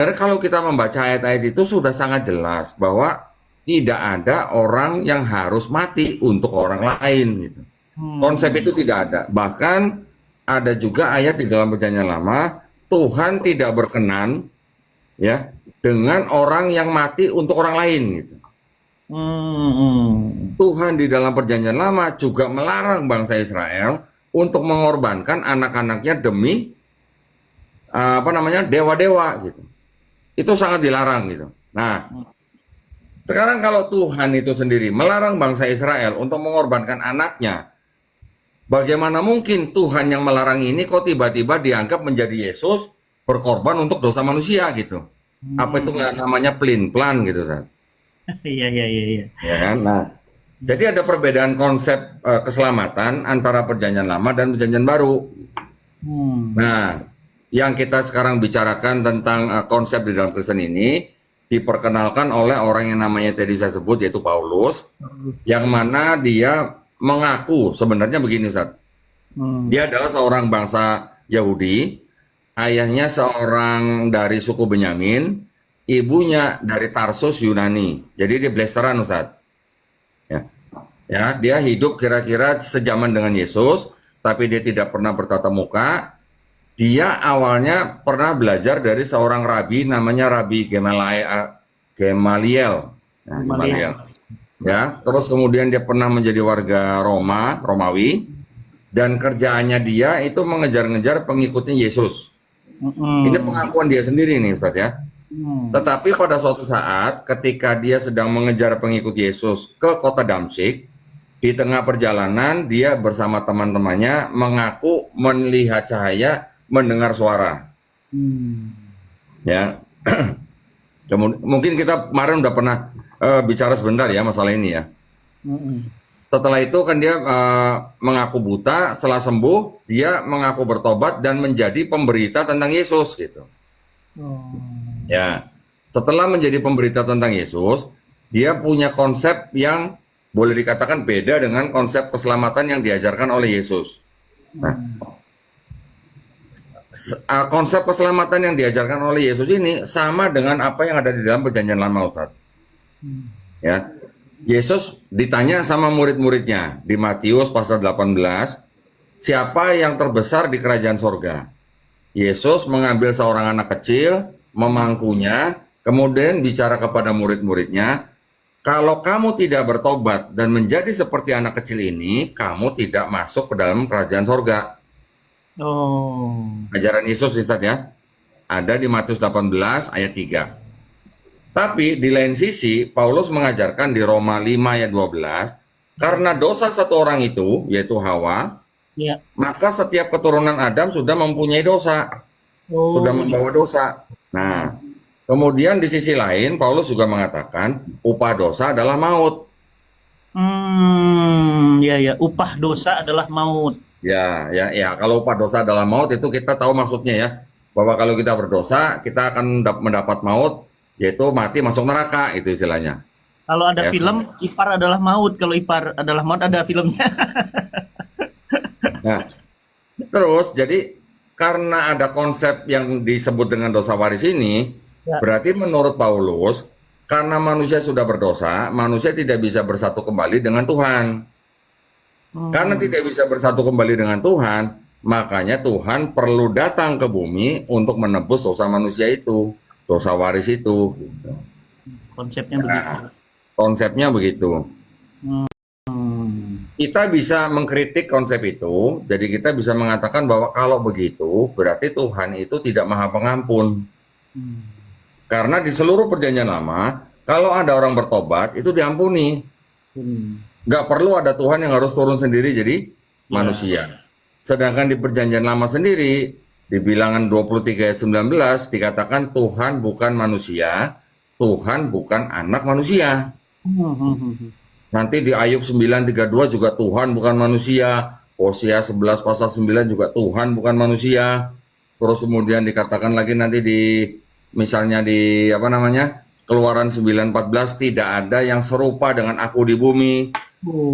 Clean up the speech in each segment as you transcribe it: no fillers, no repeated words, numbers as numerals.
Karena kalau kita membaca ayat-ayat itu sudah sangat jelas bahwa tidak ada orang yang harus mati untuk orang lain gitu. Konsep itu Hmm. tidak ada. Bahkan ada juga ayat di dalam Perjanjian Lama, Tuhan tidak berkenan ya dengan orang yang mati untuk orang lain gitu. Hmm. Tuhan di dalam Perjanjian Lama juga melarang bangsa Israel untuk mengorbankan anak-anaknya demi apa namanya dewa-dewa gitu. Itu sangat dilarang gitu. Nah, sekarang kalau Tuhan itu sendiri melarang bangsa Israel untuk mengorbankan anaknya, bagaimana mungkin Tuhan yang melarang ini kok tiba-tiba dianggap menjadi Yesus berkorban untuk dosa manusia gitu? Apa itu Hmm. nggak namanya pelin-pelan gitu, Sat? Iya, iya, iya, iya. Ya kan? Nah, jadi ada perbedaan konsep keselamatan antara Perjanjian Lama dan Perjanjian Baru. Hmm. Nah, yang kita sekarang bicarakan tentang konsep di dalam Kristen ini diperkenalkan oleh orang yang namanya tadi saya sebut yaitu Paulus, yang mana dia mengaku sebenarnya begini, Ustaz. Hmm. Dia adalah seorang bangsa Yahudi, ayahnya seorang dari suku Benyamin, ibunya dari Tarsus Yunani. Jadi dia blasteran, Ustaz. Ya. Ya, dia hidup kira-kira sejaman dengan Yesus, tapi dia tidak pernah bertatap muka. Dia awalnya pernah belajar dari seorang rabi namanya Rabi Gemaliel. Nah, Gemaliel. Kembali. Ya, terus kemudian dia pernah menjadi warga Romawi, dan kerjaannya dia itu mengejar-ngejar pengikutnya Yesus. Ini Hmm. pengakuan dia sendiri nih, Ustaz ya. Hmm. Tetapi pada suatu saat ketika dia sedang mengejar pengikut Yesus ke kota Damsyik, di tengah perjalanan dia bersama teman-temannya mengaku melihat cahaya, mendengar suara. Hmm. Ya, mungkin kita kemarin udah pernah bicara sebentar ya masalah ini ya. Hmm. Setelah itu kan dia mengaku buta, setelah sembuh dia mengaku bertobat dan menjadi pemberita tentang Yesus gitu. Oh. Ya, setelah menjadi pemberita tentang Yesus, dia punya konsep yang boleh dikatakan beda dengan konsep keselamatan yang diajarkan oleh Yesus. Nah, Hmm. konsep keselamatan yang diajarkan oleh Yesus ini sama dengan apa yang ada di dalam Perjanjian Lama, Ustaz. Hmm. Ya, Yesus ditanya sama murid-muridnya di Matius pasal 18, siapa yang terbesar di kerajaan sorga? Yesus mengambil seorang anak kecil, memangkunya, kemudian bicara kepada murid-muridnya, kalau kamu tidak bertobat dan menjadi seperti anak kecil ini, kamu tidak masuk ke dalam kerajaan sorga. Oh. Ajaran Yesus, Ustaz ya, ada di Matius 18 ayat 3. Tapi di lain sisi, Paulus mengajarkan di Roma 5 ayat 12, karena dosa satu orang itu, yaitu Hawa, Ya. maka setiap keturunan Adam sudah mempunyai dosa, sudah Oh, membawa dosa. Nah, kemudian di sisi lain, Paulus juga mengatakan, upah dosa adalah maut. hmm, ya, ya. Upah dosa adalah maut. Ya, ya, ya. Kalau upah dosa adalah maut itu kita tahu maksudnya ya, bahwa kalau kita berdosa, kita akan mendapat maut, yaitu mati masuk neraka, itu istilahnya. Kalau ada Ya. film, ipar adalah maut. Kalau ipar adalah maut, ada filmnya. Nah, terus jadi karena ada konsep yang disebut dengan dosa waris ini, Ya. berarti menurut Paulus, karena manusia sudah berdosa, manusia tidak bisa bersatu kembali dengan Tuhan. Karena Hmm. tidak bisa bersatu kembali dengan Tuhan, makanya Tuhan perlu datang ke bumi untuk menebus dosa manusia itu, dosa waris itu. Konsepnya begitu. Nah, konsepnya begitu. Hmm. Kita bisa mengkritik konsep itu, jadi kita bisa mengatakan bahwa kalau begitu, berarti Tuhan itu tidak maha pengampun. Hmm. Karena di seluruh perjanjian lama, kalau ada orang bertobat, itu diampuni. Hmm. Nggak perlu ada Tuhan yang harus turun sendiri jadi Ya. manusia. Sedangkan di perjanjian lama sendiri, di bilangan 23 ayat 19, dikatakan Tuhan bukan manusia, Tuhan bukan anak manusia. Hmm. Hmm. Hmm. Nanti di Ayub 9:32 juga Tuhan bukan manusia. Hosea 11 pasal 9 juga Tuhan bukan manusia. Terus kemudian dikatakan lagi nanti di misalnya di apa namanya? Keluaran 9:14 tidak ada yang serupa dengan aku di bumi.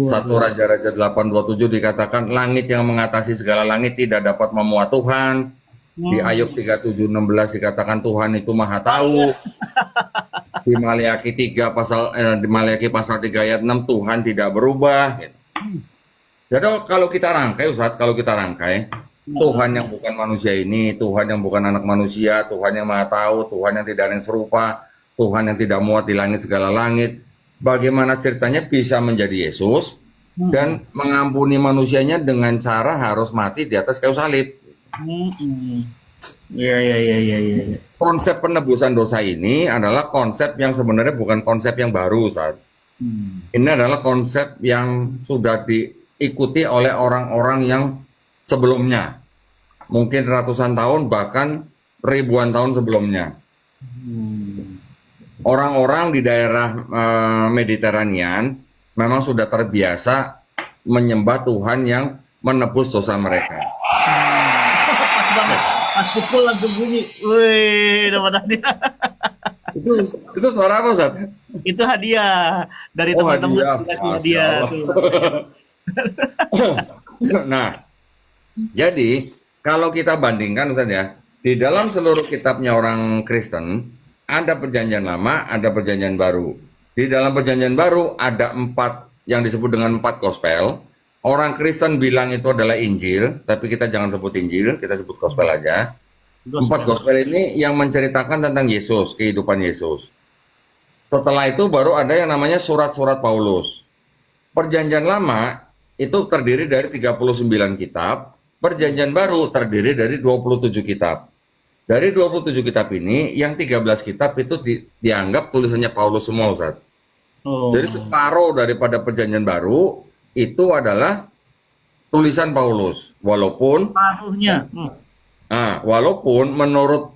Satu Waduh. Raja-Raja 8:27 dikatakan langit yang mengatasi segala langit tidak dapat memuat Tuhan. Di Ayub 37:16 dikatakan Tuhan itu Maha Tahu. Di Maleakhi pasal 3 ayat 6 Tuhan tidak berubah. Gitu. Jadi kalau kita rangkai, Ustadz, Tuhan yang bukan manusia ini, Tuhan yang bukan anak manusia, Tuhan yang Maha Tahu, Tuhan yang tidak ada yang serupa, Tuhan yang tidak muat di langit segala langit. Bagaimana ceritanya bisa menjadi Yesus dan mengampuni manusianya dengan cara harus mati di atas kayu salib. Iya. Konsep penebusan dosa ini adalah konsep yang sebenarnya bukan konsep yang baru, Ustadz. Ini adalah konsep yang sudah diikuti oleh orang-orang yang sebelumnya. Mungkin ratusan tahun, bahkan ribuan tahun sebelumnya. Orang-orang di daerah Mediterranean memang sudah terbiasa menyembah Tuhan yang menebus dosa mereka. Pas banget. Pas pukul langsung bunyi. Wih, dapat hadiah. Itu suara apa, Ustaz? Itu hadiah dari Oh, teman-teman hadiah. dikasih Masya hadiah. Allah. Nah, jadi kalau kita bandingkan, Ustaz ya, di dalam seluruh kitabnya orang Kristen, ada perjanjian lama, ada perjanjian baru. Di dalam perjanjian baru ada 4 yang disebut dengan 4 gospel. Orang Kristen bilang itu adalah Injil, tapi kita jangan sebut Injil, kita sebut gospel aja. 4 gospel ini yang menceritakan tentang Yesus, kehidupan Yesus. Setelah itu baru ada yang namanya surat-surat Paulus. Perjanjian lama itu terdiri dari 39 kitab, perjanjian baru terdiri dari 27 kitab. Dari 27 kitab ini, yang 13 kitab itu dianggap tulisannya Paulus semua, Ustaz. Jadi separuh daripada perjanjian baru itu adalah tulisan Paulus, walaupun menurut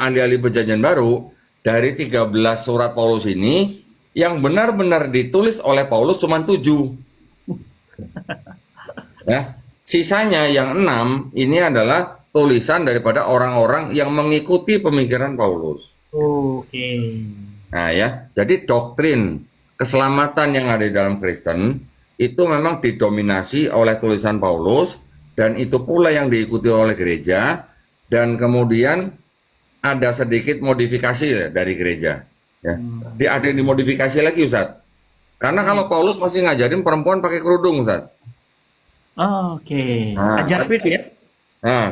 ahli-ahli perjanjian baru dari 13 surat Paulus ini yang benar-benar ditulis oleh Paulus cuma 7. Ya, sisanya yang 6 ini adalah tulisan daripada orang-orang yang mengikuti pemikiran Paulus. Nah ya, jadi doktrin keselamatan yang ada di dalam Kristen itu memang didominasi oleh tulisan Paulus, dan itu pula yang diikuti oleh gereja, dan kemudian ada sedikit modifikasi dari gereja. Ya. Ada yang dimodifikasi lagi, Ustaz. Karena kalau Paulus masih ngajarin perempuan pakai kerudung, Ustaz. Nah, tapi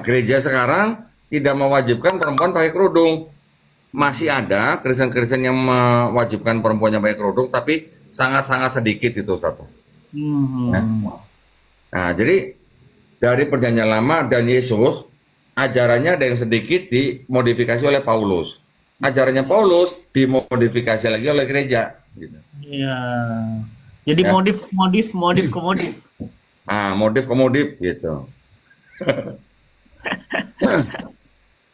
gereja sekarang tidak mewajibkan perempuan pakai kerudung. Masih ada Kristen-Kristen yang mewajibkan perempuannya pakai kerudung, tapi sangat-sangat sedikit itu, Ustaz. Nah, jadi dari perjanjian lama dan Yesus, ajarannya ada yang sedikit dimodifikasi oleh Paulus. Ajarannya Paulus dimodifikasi lagi oleh gereja. Gitu. Iya. Jadi modif ke modif. Modif ke modif gitu.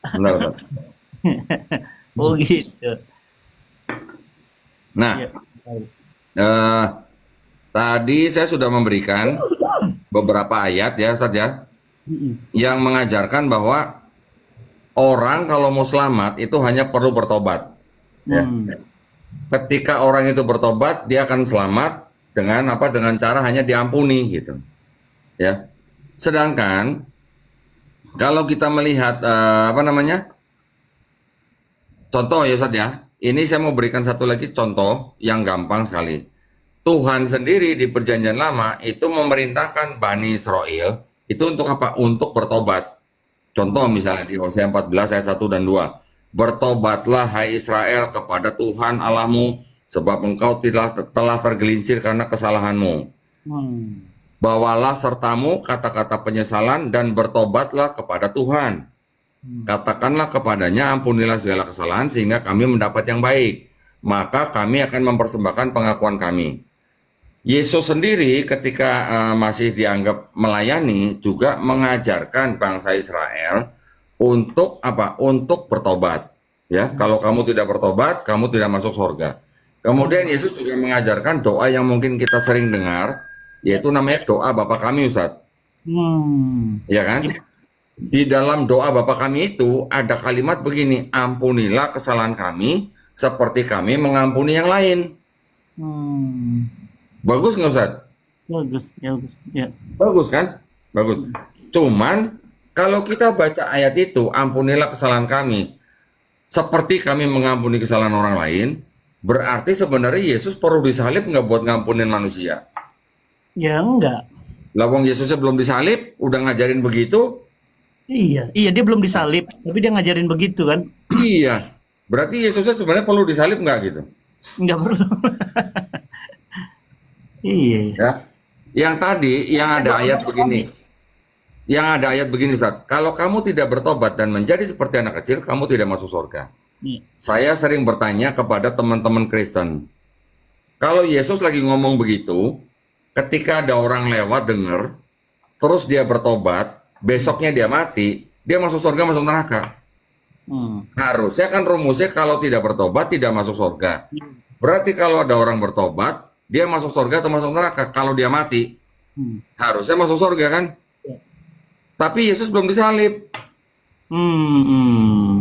Benar, Pak. Oh gitu. Nah, tadi saya sudah memberikan beberapa ayat ya, Ustaz ya, yang mengajarkan bahwa orang kalau mau selamat itu hanya perlu bertobat. Ya. Ketika orang itu bertobat, dia akan selamat dengan apa? Dengan cara hanya diampuni gitu. Ya. Sedangkan kalau kita melihat contoh ya, Ustaz ya. Ini saya mau berikan satu lagi contoh yang gampang sekali. Tuhan sendiri di perjanjian lama itu memerintahkan Bani Israel itu untuk apa? Untuk bertobat. Contoh misalnya di Hosea 14 ayat 1 dan 2. Bertobatlah hai Israel kepada Tuhan Allahmu, sebab engkau telah tergelincir karena kesalahanmu. Bawalah sertamu kata-kata penyesalan dan bertobatlah kepada Tuhan. Katakanlah kepadanya, ampunilah segala kesalahan sehingga kami mendapat yang baik. Maka kami akan mempersembahkan pengakuan kami. Yesus sendiri ketika masih dianggap melayani juga mengajarkan bangsa Israel untuk apa? Untuk bertobat. Ya, kalau kamu tidak bertobat, kamu tidak masuk surga. Kemudian Yesus juga mengajarkan doa yang mungkin kita sering dengar, yaitu namanya doa Bapa kami, Ustaz. Ya kan? Di dalam doa Bapa kami itu ada kalimat begini, ampunilah kesalahan kami seperti kami mengampuni yang lain. Bagus nggak, Ustaz? Bagus, ya. Bagus kan? Bagus. Cuman Kalau kita baca ayat itu, ampunilah kesalahan kami, seperti kami mengampuni kesalahan orang lain, berarti sebenarnya Yesus perlu disalib nggak buat ngampunin manusia? Ya enggak. Lah wong Yesusnya belum disalib, udah ngajarin begitu? Iya, iya dia belum disalib, tapi dia ngajarin begitu kan? Iya. Berarti Yesusnya sebenarnya perlu disalib nggak gitu? Enggak perlu. Iya. Ya. Yang tadi, yang ada ayat begini. Yang ada ayat begini, Ustaz. Kalau kamu tidak bertobat dan menjadi seperti anak kecil, kamu tidak masuk surga. Iya. Saya sering bertanya kepada teman-teman Kristen. Kalau Yesus lagi ngomong begitu, ketika ada orang lewat denger, terus dia bertobat, besoknya dia mati, dia masuk surga, masuk neraka. Hmm. Harusnya kan rumusnya kalau tidak bertobat, tidak masuk surga. Berarti kalau ada orang bertobat, dia masuk surga atau masuk neraka. Kalau dia mati, Hmm. harusnya masuk surga kan? Ya. Tapi Yesus belum disalib. Hmm. Hmm.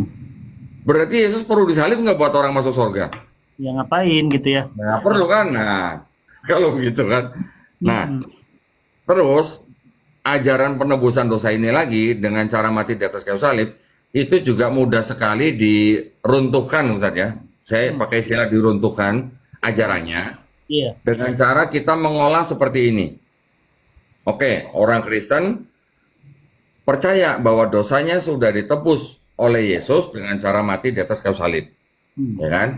Berarti Yesus perlu disalib nggak buat orang masuk surga? Ya ngapain gitu ya? Nah, perlu kan? Nah, kalau begitu kan. Nah, Hmm. terus ajaran penebusan dosa ini lagi dengan cara mati di atas kayu salib itu juga mudah sekali diruntuhkan, Ustaz ya. Saya pakai istilah diruntuhkan ajarannya Iya. dengan cara kita mengolah seperti ini. Oke, orang Kristen percaya bahwa dosanya sudah ditebus oleh Yesus dengan cara mati di atas kayu salib. Hmm. Ya kan?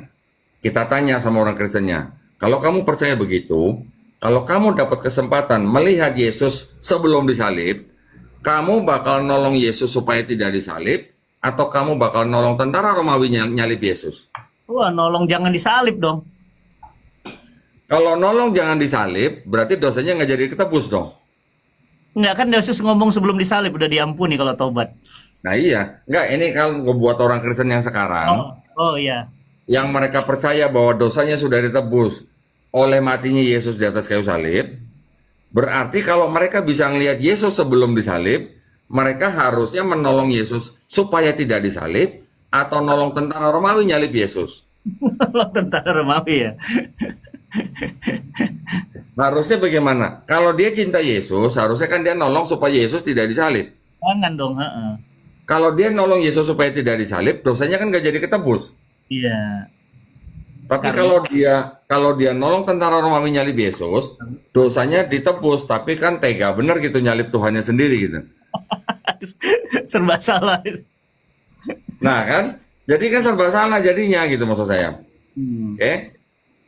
Kita tanya sama orang Kristennya, kalau kamu percaya begitu, kalau kamu dapat kesempatan melihat Yesus sebelum disalib, kamu bakal nolong Yesus supaya tidak disalib, atau kamu bakal nolong tentara Romawi nyalip Yesus? Wah, nolong jangan disalib dong. Kalau nolong jangan disalib, berarti dosanya nggak jadi ketebus dong. Enggak kan Yesus ngomong sebelum disalib udah diampuni kalau taubat. Nah iya, nggak ini kalau buat orang Kristen yang sekarang, Oh iya. yang mereka percaya bahwa dosanya sudah ditebus oleh matinya Yesus di atas kayu salib, berarti kalau mereka bisa ngelihat Yesus sebelum disalib, mereka harusnya menolong Yesus supaya tidak disalib, atau nolong tentara Romawi nyalip Yesus. Nolong tentara Romawi ya. Harusnya bagaimana? Kalau dia cinta Yesus, harusnya kan dia nolong supaya Yesus tidak disalib. Jangan dong, heeh. Kalau dia nolong Yesus supaya tidak disalib, dosanya kan nggak jadi ketebus. Iya. Tapi Karena- kalau dia nolong tentara Romawi nyalip Yesus, dosanya ditebus, tapi kan tega bener gitu nyalip Tuhannya sendiri gitu. Serba salah. Nah kan, jadi kan serba salah jadinya gitu maksud saya. Hmm. Oke.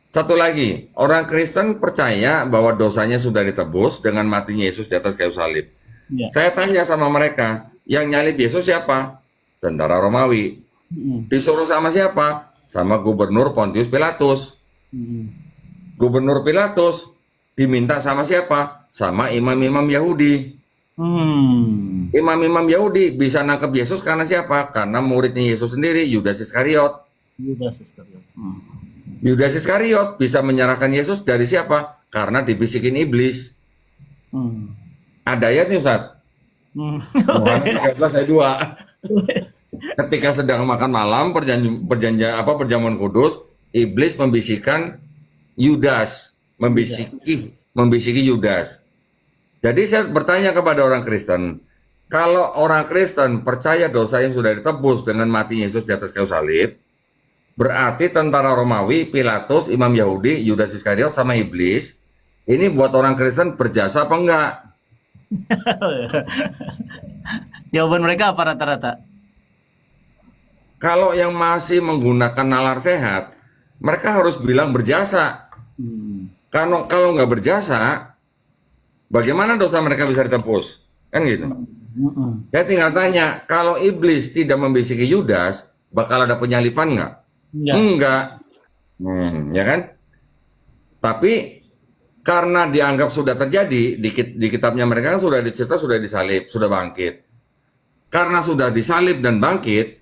Satu lagi, orang Kristen percaya bahwa dosanya sudah ditebus dengan matinya Yesus di atas kayu salib. Iya. Saya tanya sama mereka, yang nyalip Yesus siapa? Tentara Romawi. Hmm. Disuruh sama siapa? Sama Gubernur Pontius Pilatus. Hmm. Gubernur Pilatus diminta sama siapa? Sama imam-imam Yahudi. Hmm. Imam-imam Yahudi bisa nangkep Yesus karena siapa? Karena muridnya Yesus sendiri, Yudas Iskariot. Yudas Iskariot. Hmm. Yudas Iskariot bisa menyerahkan Yesus dari siapa? Karena dibisikin iblis. Hmm. Ada ayat nih Ustaz. Hmm. Yohanes 13 ayat 2. Ketika sedang makan malam perjamuan kudus, iblis membisikkan Yudas, membisiki Yudas. Jadi saya bertanya kepada orang Kristen, kalau orang Kristen percaya dosa yang sudah ditebus dengan mati Yesus di atas kayu salib, berarti tentara Romawi, Pilatus, imam Yahudi, Yudas Iskariot sama iblis, ini buat orang Kristen berjasa apa enggak? Jawaban mereka apa rata-rata? Kalau yang masih menggunakan nalar sehat, mereka harus bilang berjasa. Hmm. Kalau nggak berjasa, bagaimana dosa mereka bisa ditebus? Kan gitu. Hmm. Saya tinggal tanya, kalau iblis tidak membisiki Yudas, bakal ada penyalipan nggak? Enggak. Enggak. Ya kan? Tapi karena dianggap sudah terjadi, di kitabnya mereka kan sudah dicerita, sudah disalib, sudah bangkit. Karena sudah disalib dan bangkit,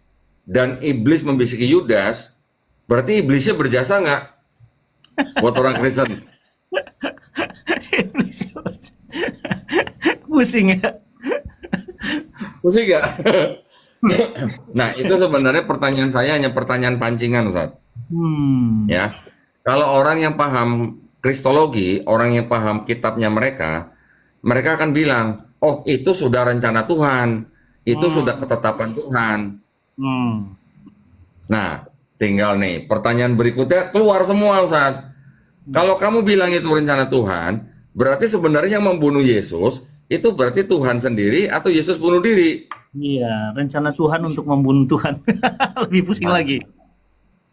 dan iblis membisiki Yudas, berarti iblisnya berjasa nggak buat orang Kristen? Pusing ya. Pusing nggak? Nah, itu sebenarnya pertanyaan saya hanya pertanyaan pancingan, Ustaz. Hmm. Ya, kalau orang yang paham kristologi, orang yang paham kitabnya mereka akan bilang, oh itu sudah rencana Tuhan. Itu sudah Hmm. ketetapan Tuhan. Hmm. Nah, tinggal nih pertanyaan berikutnya keluar semua, Ustaz. Hmm. Kalau kamu bilang itu rencana Tuhan, berarti sebenarnya yang membunuh Yesus itu berarti Tuhan sendiri atau Yesus bunuh diri? Iya, rencana Tuhan untuk membunuh Tuhan. Lebih pusing Nah, lagi.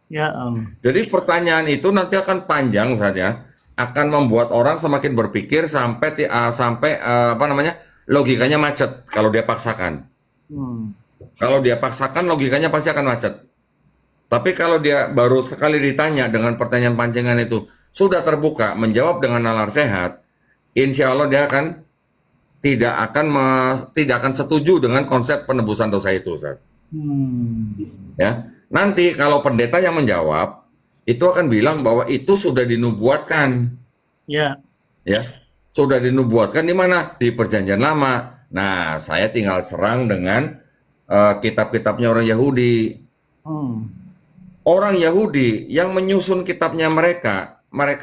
Ya, Om. jadi pertanyaan itu nanti akan panjang saja, akan membuat orang semakin berpikir sampai apa namanya logikanya macet kalau dia paksakan. Hmm. Kalau dia paksakan logikanya pasti akan macet. Tapi kalau dia baru sekali ditanya dengan pertanyaan pancingan itu sudah terbuka menjawab dengan nalar sehat, insya Allah dia akan tidak akan setuju dengan konsep penebusan dosa itu, Ustaz. Hmm. Ya, nanti kalau pendeta yang menjawab itu akan bilang bahwa itu sudah dinubuatkan, Ya. ya, sudah dinubuatkan di mana di Perjanjian Lama. Nah, saya tinggal serang dengan kitab-kitabnya orang Yahudi. Hmm. Orang Yahudi yang menyusun kitabnya mereka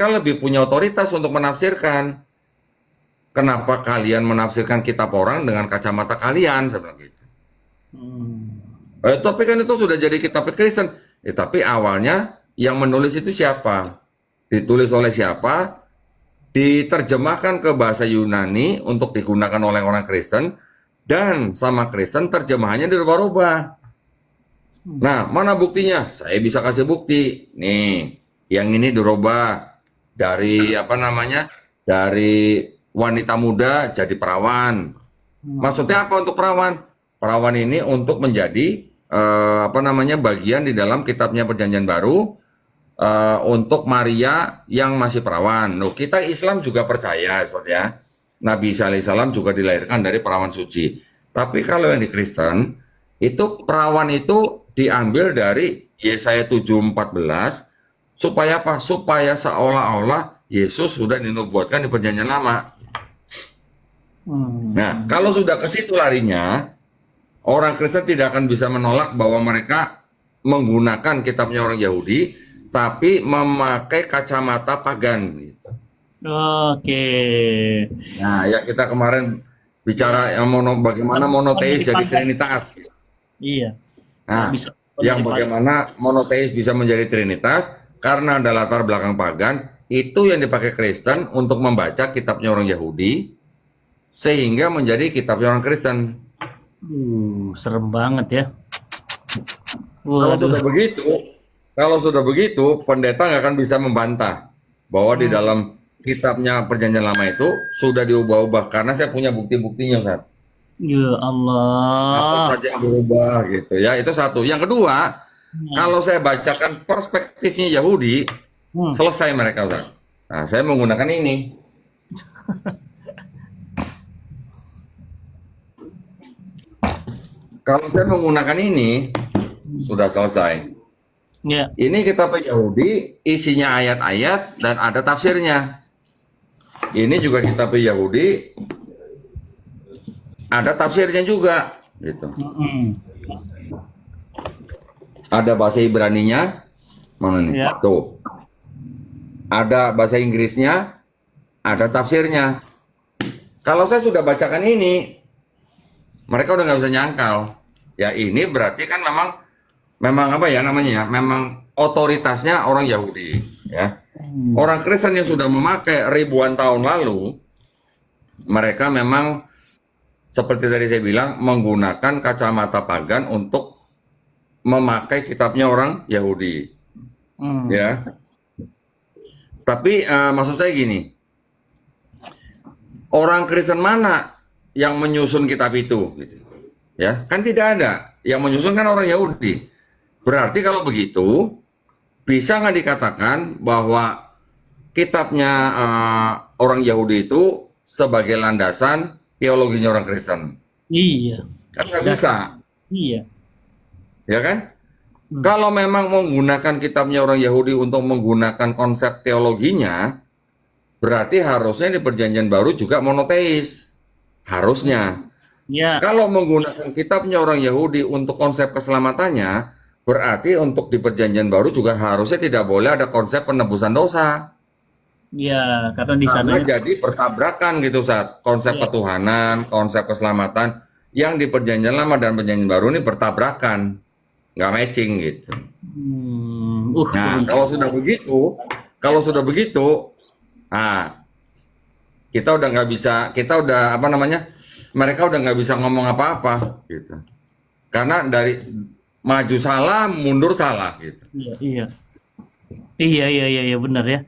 lebih punya otoritas untuk menafsirkan. Kenapa kalian menafsirkan kitab orang dengan kacamata kalian? Saya bilang gitu. Hmm. Tapi kan itu sudah jadi kitab Kristen. Tapi awalnya yang menulis itu siapa? Ditulis oleh siapa? Diterjemahkan ke bahasa Yunani untuk digunakan oleh orang Kristen. Dan sama Kristen terjemahannya dirubah-rubah. Nah, mana buktinya? Saya bisa kasih bukti. Nih, yang ini dirubah dari apa namanya? Dari wanita muda jadi perawan. Maksudnya apa untuk perawan? Perawan ini untuk menjadi apa namanya bagian di dalam kitabnya Perjanjian Baru untuk Maria yang masih perawan. Loh, kita Islam juga percaya, Ustaz ya. Nabi Isa alaihissalam juga dilahirkan dari perawan suci. Tapi kalau yang di Kristen itu perawan itu diambil dari Yesaya 7:14 supaya apa? Supaya seolah-olah Yesus sudah dinubuatkan di Perjanjian Lama. Hmm. Nah, kalau sudah ke situ larinya, orang Kristen tidak akan bisa menolak bahwa mereka menggunakan kitabnya orang Yahudi, tapi memakai kacamata pagan. Gitu. Oke. Nah, ya kita kemarin bicara yang bagaimana Bukan monoteis jadi jadi pagar. trinitas. Iya. Kalau Nah, bisa bukan yang jadi pagar. bagaimana monoteis bisa menjadi trinitas karena ada latar belakang pagan, itu yang dipakai Kristen untuk membaca kitabnya orang Yahudi sehingga menjadi kitabnya orang Kristen. Serem banget ya. Kalau Waduh. sudah begitu, kalau sudah begitu, pendeta nggak akan bisa membantah bahwa di dalam kitabnya Perjanjian Lama itu sudah diubah-ubah karena saya punya bukti-buktinya, Ustaz. Ya Apa Allah. saja yang berubah gitu ya. Itu satu. Yang kedua, Hmm. kalau saya bacakan perspektifnya Yahudi, Hmm. selesai mereka, Ustaz. Nah, saya menggunakan ini. Kalau saya menggunakan ini, sudah selesai. Ya. Ini kitab Yahudi, isinya ayat-ayat dan ada tafsirnya. Ini juga kitab Yahudi, ada tafsirnya juga, gitu. Hmm. Ada bahasa Ibraninya, mana nih? Ya. Tuh. Ada bahasa Inggrisnya, ada tafsirnya. Kalau saya sudah bacakan ini, mereka udah nggak bisa nyangkal. Ya ini berarti kan memang apa ya namanya ya, memang otoritasnya orang Yahudi, ya. Orang Kristen yang sudah memakai ribuan tahun lalu, mereka memang seperti tadi saya bilang menggunakan kacamata pagan untuk memakai kitabnya orang Yahudi, Hmm. ya. Tapi maksud saya gini, orang Kristen mana yang menyusun kitab itu, gitu. Ya, kan tidak ada. Yang menyusun kan orang Yahudi. Berarti kalau begitu, bisa nggak dikatakan bahwa kitabnya orang Yahudi itu sebagai landasan teologinya orang Kristen? Iya. Kan nggak bisa, Iya. ya kan? Kalau memang menggunakan kitabnya orang Yahudi untuk menggunakan konsep teologinya, berarti harusnya di Perjanjian Baru juga monoteis. Harusnya. Ya. Kalau menggunakan kitabnya orang Yahudi untuk konsep keselamatannya, berarti untuk di Perjanjian Baru juga harusnya tidak boleh ada konsep penebusan dosa. Ya. Karena di Karena sana. jadi pertabrakan gitu saat konsep Iya. ketuhanan, konsep keselamatan. yang di perjanjian lama dan perjanjian baru ini bertabrakan, nggak matching gitu. Nah, kalau sudah begitu, nah kita udah nggak bisa, kita udah apa namanya, mereka udah nggak bisa ngomong apa-apa gitu. Karena dari maju salah, mundur salah gitu. Iya, iya. Iya, iya, iya, iya, benar ya.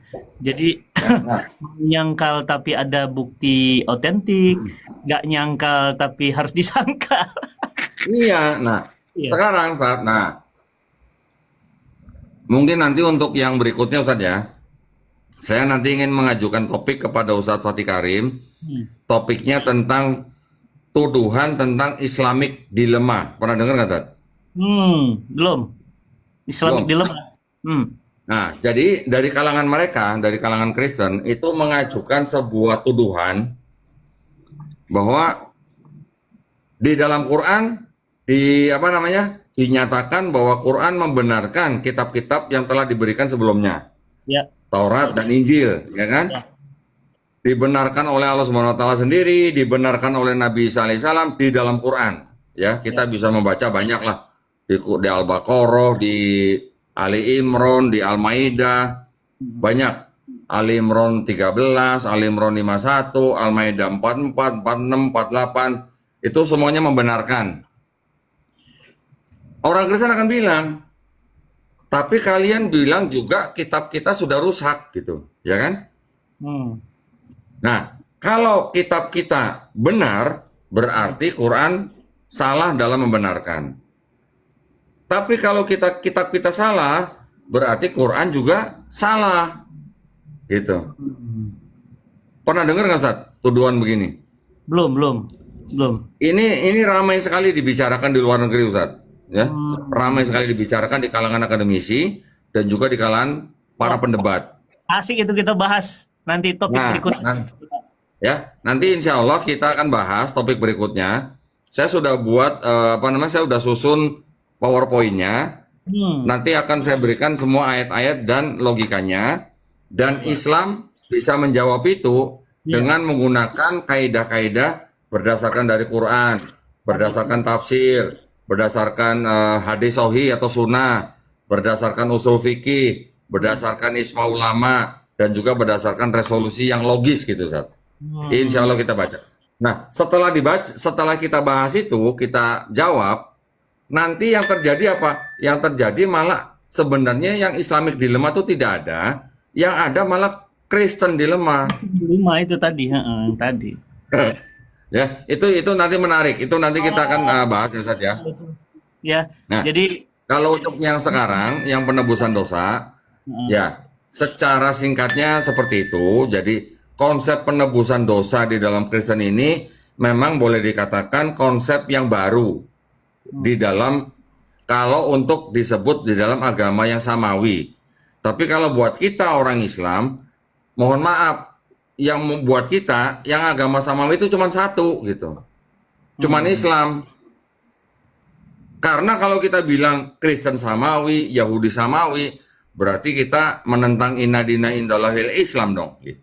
Jadi Nah, nyangkal tapi ada bukti otentik, nggak nyangkal tapi harus disangkal. iya, nah Iya. sekarang mungkin nanti untuk yang berikutnya Ustadz ya, saya nanti ingin mengajukan topik kepada Ustadz Fatih Karim, Hmm. topiknya tentang tuduhan tentang Islamic dilemma. Pernah dengar nggak, Ustadz? Belum. Islamic Belum. dilemma. Hmm. Nah, jadi dari kalangan mereka, dari kalangan Kristen, itu mengajukan sebuah tuduhan bahwa di dalam Quran, di apa namanya, dinyatakan bahwa Quran membenarkan kitab-kitab yang telah diberikan sebelumnya, Ya, Taurat dan Injil, ya kan? ya. Dibenarkan oleh Allah Subhanahu wa taala sendiri, dibenarkan oleh Nabi Isa alaihissalam di dalam Quran. Ya, kita bisa membaca banyak lah di Al-Baqarah, di Ali Imran, di Al-Maidah, banyak. Ali Imran 13, Ali Imran 51, Al-Maidah 44, 46, 48, itu semuanya membenarkan. Orang Kristen akan bilang, tapi kalian bilang juga kitab kita sudah rusak gitu, ya kan? Hmm. Nah, kalau kitab kita benar, berarti Quran salah dalam membenarkan. Tapi kalau kitab kita salah, berarti Quran juga salah. Gitu. Hmm. Pernah dengar nggak, Ustaz, tuduhan begini? Belum, belum, belum. Ini ramai sekali dibicarakan di luar negeri, Ustaz. Ya, Hmm. ramai sekali dibicarakan di kalangan akademisi dan juga di kalangan para pendebat. Asik itu kita bahas nanti topik Nah, berikutnya. ya, nanti insya Allah kita akan bahas topik berikutnya. Saya sudah buat apa namanya? Saya sudah susun PowerPoint-nya. Hmm. Nanti akan saya berikan semua ayat-ayat dan logikanya. Dan Islam bisa menjawab itu Ya. dengan menggunakan kaidah-kaidah berdasarkan dari Quran, berdasarkan tafsir, berdasarkan hadis sahih atau sunnah, berdasarkan usul fikih, berdasarkan ijma ulama, dan juga berdasarkan resolusi yang logis gitu, Ustaz. Insya Allah kita baca. Nah, setelah kita bahas itu, kita jawab, nanti yang terjadi apa? Yang terjadi malah sebenarnya yang Islamic dilemma itu tidak ada, yang ada malah Kristen dilemma. 5 itu tadi, yang tadi. Ya, itu nanti menarik. Itu nanti kita akan bahas ya, Ustaz ya. Ya, Nah, jadi kalau untuk yang sekarang, yang penebusan dosa, ya, secara singkatnya seperti itu. Jadi, konsep penebusan dosa di dalam Kristen ini memang boleh dikatakan konsep yang baru di dalam, kalau untuk disebut di dalam agama yang samawi. Tapi kalau buat kita orang Islam, mohon maaf, yang membuat kita yang agama samawi itu cuma satu gitu, cuman Islam. Karena kalau kita bilang Kristen samawi, Yahudi samawi, berarti kita menentang inna dina indallahil Islam dong. Gitu.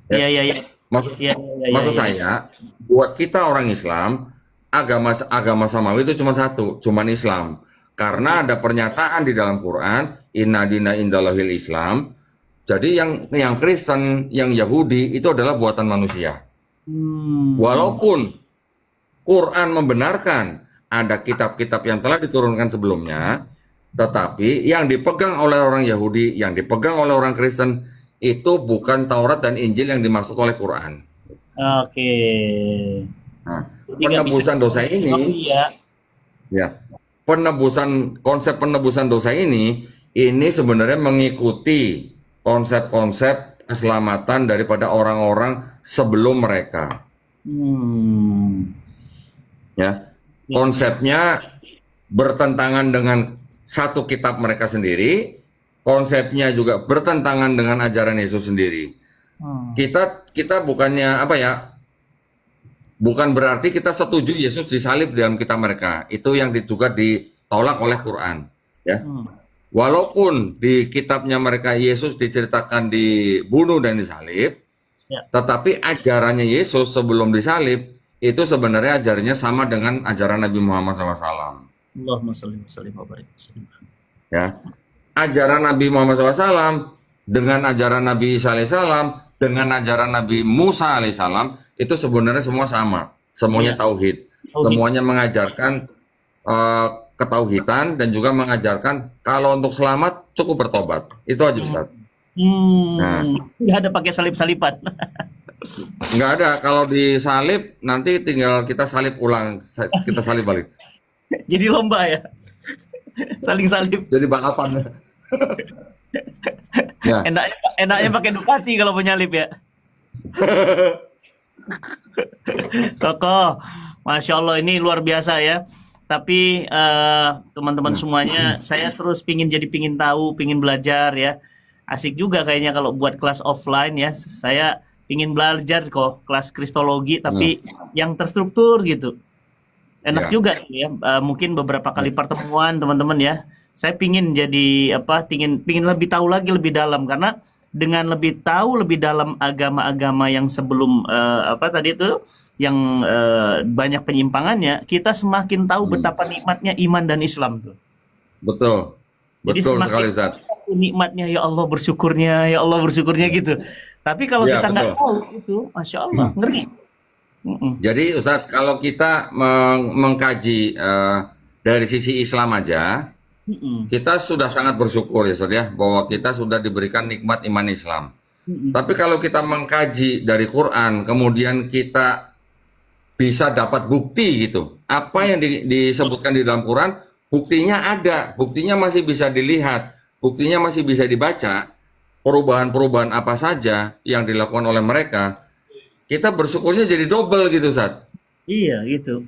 Iya, iya, iya. Maksud, Iya, iya, iya, maksud iya. saya, buat kita orang Islam, agama samawi itu cuma satu, cuman Islam. Karena ada pernyataan di dalam Quran, inna dina indallahil Islam. Jadi yang Kristen, yang Yahudi itu adalah buatan manusia. Walaupun Quran membenarkan ada kitab-kitab yang telah diturunkan sebelumnya, tetapi yang dipegang oleh orang Yahudi, yang dipegang oleh orang Kristen itu bukan Taurat dan Injil yang dimaksud oleh Quran. Oke. Nah, Jadi nggak bisa penebusan dosa ini, ya. ya, konsep penebusan dosa ini sebenarnya mengikuti konsep-konsep keselamatan daripada orang-orang sebelum mereka. Ya, konsepnya bertentangan dengan satu kitab mereka sendiri, konsepnya juga bertentangan dengan ajaran Yesus sendiri. Kita bukannya apa ya? Bukan berarti kita setuju Yesus disalib dalam kitab mereka. Itu yang juga ditolak oleh Quran, ya. Walaupun di kitabnya mereka Yesus diceritakan dibunuh dan disalib, Ya. Tetapi ajarannya Yesus sebelum disalib itu sebenarnya ajarannya sama dengan ajaran Nabi Muhammad SAW. Allahumma shalli wa sallim wa barik wa sallim. Ya, ajaran Nabi Muhammad SAW dengan ajaran Nabi Isa alaihissalam dengan ajaran Nabi Musa alaihissalam itu sebenarnya semua sama, semuanya Iya. tauhid, Tauhid. semuanya mengajarkan ketauhidan dan juga mengajarkan kalau untuk selamat cukup bertobat. Itu aja Ustaz. Nah, Nggak ada pakai salib-saliban. nggak ada kalau disalib nanti tinggal kita salib ulang, kita salib balik. Jadi lomba ya. Saling salib. Jadi balapan. Ya, Enaknya pakai Ducati kalau penyalip ya. Koko, Masya Allah ini luar biasa ya. Tapi teman-teman semuanya, saya terus pingin tahu, pingin belajar ya. Asik juga kayaknya kalau buat kelas offline ya. Saya pingin belajar kok kelas kristologi, tapi yang terstruktur gitu. Enak Ya. juga ya. Mungkin beberapa kali pertemuan teman-teman ya. Saya pingin jadi pingin lebih tahu lagi lebih dalam karena dengan lebih tahu lebih dalam agama-agama yang sebelum tadi itu yang banyak penyimpangannya, kita semakin tahu betapa nikmatnya iman dan Islam tuh. betul. Jadi Betul semakin sekali Ustaz. nikmatnya ya Allah bersyukurnya gitu. Tapi kalau Ya, kita nggak betul. tahu itu, Masya Allah, ngeri. Mm-mm. Jadi Ustadz, kalau kita mengkaji dari sisi Islam aja, Mm-mm. kita sudah sangat bersyukur ya Ustadz ya, bahwa kita sudah diberikan nikmat iman Islam. Mm-mm. Tapi kalau kita mengkaji dari Quran, kemudian kita bisa dapat bukti gitu, apa yang disebutkan di dalam Quran, buktinya ada, buktinya masih bisa dilihat, buktinya masih bisa dibaca, perubahan-perubahan apa saja yang dilakukan oleh mereka, kita bersyukurnya jadi double gitu Ustadz. Iya gitu.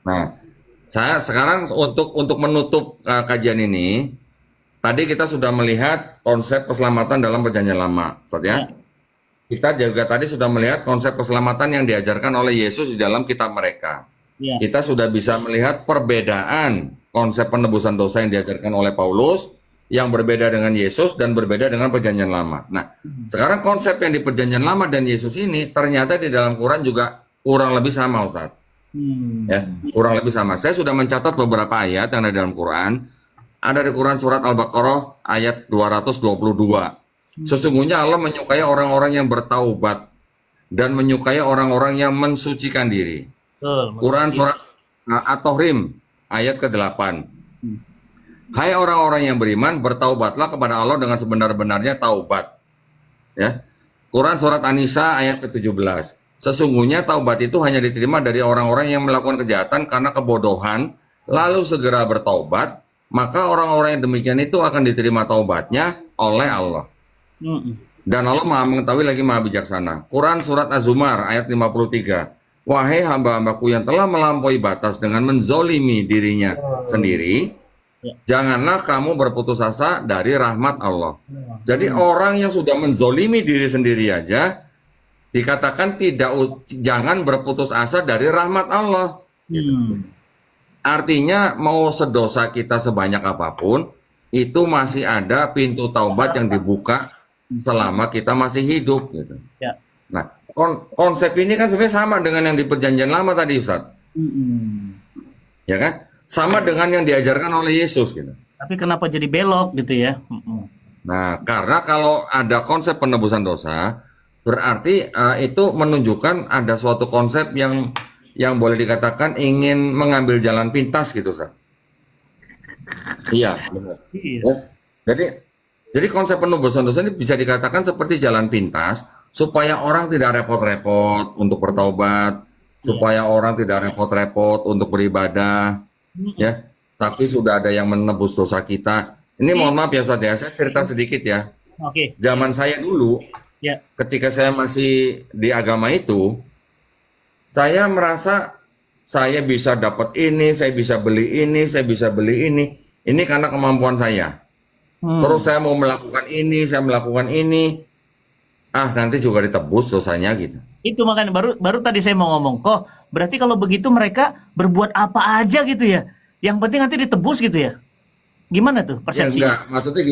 Nah, saya sekarang untuk menutup kajian ini, tadi kita sudah melihat konsep keselamatan dalam perjanjian lama, Ustaz ya. Kita juga tadi sudah melihat konsep keselamatan yang diajarkan oleh Yesus di dalam kitab mereka. Iya. Kita sudah bisa melihat perbedaan konsep penebusan dosa yang diajarkan oleh Paulus yang berbeda dengan Yesus dan berbeda dengan perjanjian lama. Nah, sekarang konsep yang di perjanjian lama dan Yesus ini ternyata di dalam Quran juga kurang lebih sama, Ustaz. Ya, kurang lebih sama. Saya sudah mencatat beberapa ayat yang ada di dalam Quran. Ada di Quran surat Al-Baqarah ayat 222. Sesungguhnya Allah menyukai orang-orang yang bertaubat dan menyukai orang-orang yang mensucikan diri. Betul. Quran surat At-Tahrim ayat ke-8. Hai orang-orang yang beriman, bertaubatlah kepada Allah dengan sebenar-benarnya taubat. Ya. Quran surat An-Nisa ayat ke-17. Sesungguhnya taubat itu hanya diterima dari orang-orang yang melakukan kejahatan karena kebodohan, lalu segera bertaubat, maka orang-orang yang demikian itu akan diterima taubatnya oleh Allah. Mm-mm. Dan Allah Maha mengetahui lagi Maha bijaksana. Quran surat Az-Zumar ayat 53. Wahai hamba-hambaku yang telah melampaui batas dengan menzolimi dirinya sendiri, janganlah kamu berputus asa dari rahmat Allah. Jadi orang yang sudah menzolimi diri sendiri aja dikatakan jangan berputus asa dari rahmat Allah. Artinya mau sedosa kita sebanyak apapun, itu masih ada pintu taubat yang dibuka selama kita masih hidup gitu. Ya. Nah, konsep ini kan sebenarnya sama dengan yang di perjanjian lama tadi Ustaz. Ya kan? Sama dengan yang diajarkan oleh Yesus gitu. Tapi kenapa jadi belok gitu ya? Mm-mm. Nah, karena kalau ada konsep penebusan dosa, berarti itu menunjukkan ada suatu konsep yang boleh dikatakan ingin mengambil jalan pintas gitu, Ustaz. Iya, benar. Iya. Ya. Jadi konsep penebusan dosa ini bisa dikatakan seperti jalan pintas supaya orang tidak repot-repot untuk bertaubat, supaya orang tidak repot-repot untuk beribadah, ya. Tapi sudah ada yang menebus dosa kita. Ini mohon maaf ya Ustaz ya, saya cerita sedikit ya. Oke. Zaman saya dulu, Ya. ketika saya masih di agama itu, saya merasa saya bisa dapat ini, saya bisa beli ini, saya bisa beli ini. Ini karena kemampuan saya. Terus saya mau melakukan ini, saya melakukan ini. Nanti juga ditebus dosanya gitu. Itu makanya baru tadi saya mau ngomong, kok berarti kalau begitu mereka berbuat apa aja gitu ya. Yang penting nanti ditebus gitu ya. Gimana tuh Ya persepsinya? enggak, maksudnya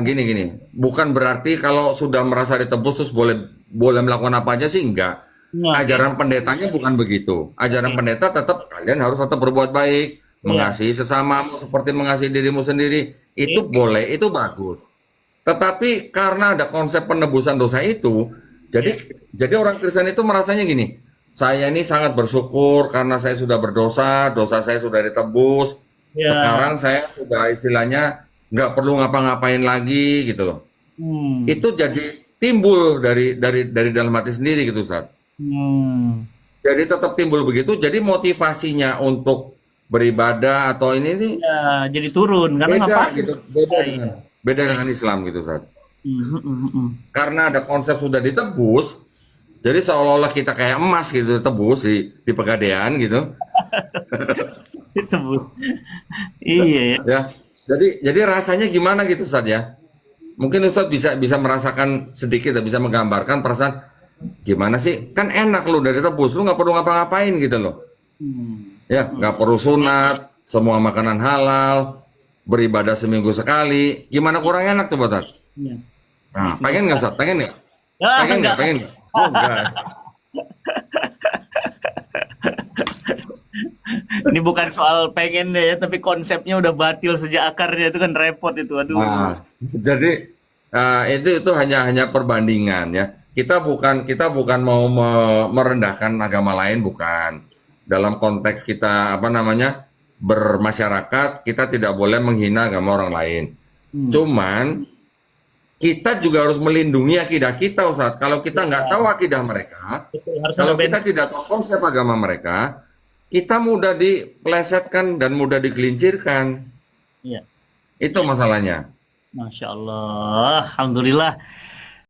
gini, gini. Bukan berarti kalau sudah merasa ditebus terus boleh boleh melakukan apa aja sih enggak. Nah, oke. Ajaran pendetanya bukan begitu. Ajaran Oke. pendeta tetap kalian harus tetap berbuat baik, Iya. mengasihi sesamamu seperti mengasihi dirimu sendiri. Itu Oke. boleh, itu bagus. Tetapi karena ada konsep penebusan dosa itu, Iya. jadi orang Kristen itu merasanya gini, saya ini sangat bersyukur karena saya sudah berdosa, dosa saya sudah ditebus. Iya. Sekarang saya sudah istilahnya nggak perlu ngapa-ngapain lagi gitu loh. Hmm. Itu jadi timbul dari dalam hati sendiri gitu, Ustaz. Hmm. Jadi tetap timbul begitu. Jadi motivasinya untuk beribadah atau ini nih Ya, jadi turun karena beda ngapain? gitu, Ya, iya. beda dengan Islam gitu, Ustaz. Karena ada konsep sudah ditebus, jadi seolah-olah kita kayak emas gitu ditebus di Pegadaian gitu. Ditebus. Iya ya. Ya. Jadi rasanya gimana gitu Ustaz ya? Mungkin Ustaz bisa bisa merasakan sedikit, bisa menggambarkan perasaan gimana sih? Kan enak lu dari tebus, lu nggak perlu ngapa-ngapain gitu loh. Hmm. Ya, nggak perlu sunat, semua makanan halal, beribadah seminggu sekali. Gimana kurang enak coba Ustaz? Iya. Nah, pengen nggak Ustaz? Pengen nggak? Ah, Pengen nggak? enggak. Pengen nggak? Oh, enggak. Ini bukan soal pengen deh ya, tapi konsepnya udah batil sejak akarnya itu kan repot itu. Aduh. Nah, jadi itu hanya perbandingan ya. Kita bukan mau merendahkan agama lain, bukan. Dalam konteks kita apa namanya bermasyarakat, kita tidak boleh menghina agama orang lain. Hmm. Cuman kita juga harus melindungi akidah kita, Ustaz. Kalau kita nggak tahu akidah mereka, Betul, harus ada kalau band. kita tidak tahu konsep agama mereka, kita mudah dipelesetkan dan mudah digelincirkan. Iya. Itu masalahnya. Masya Allah. Alhamdulillah.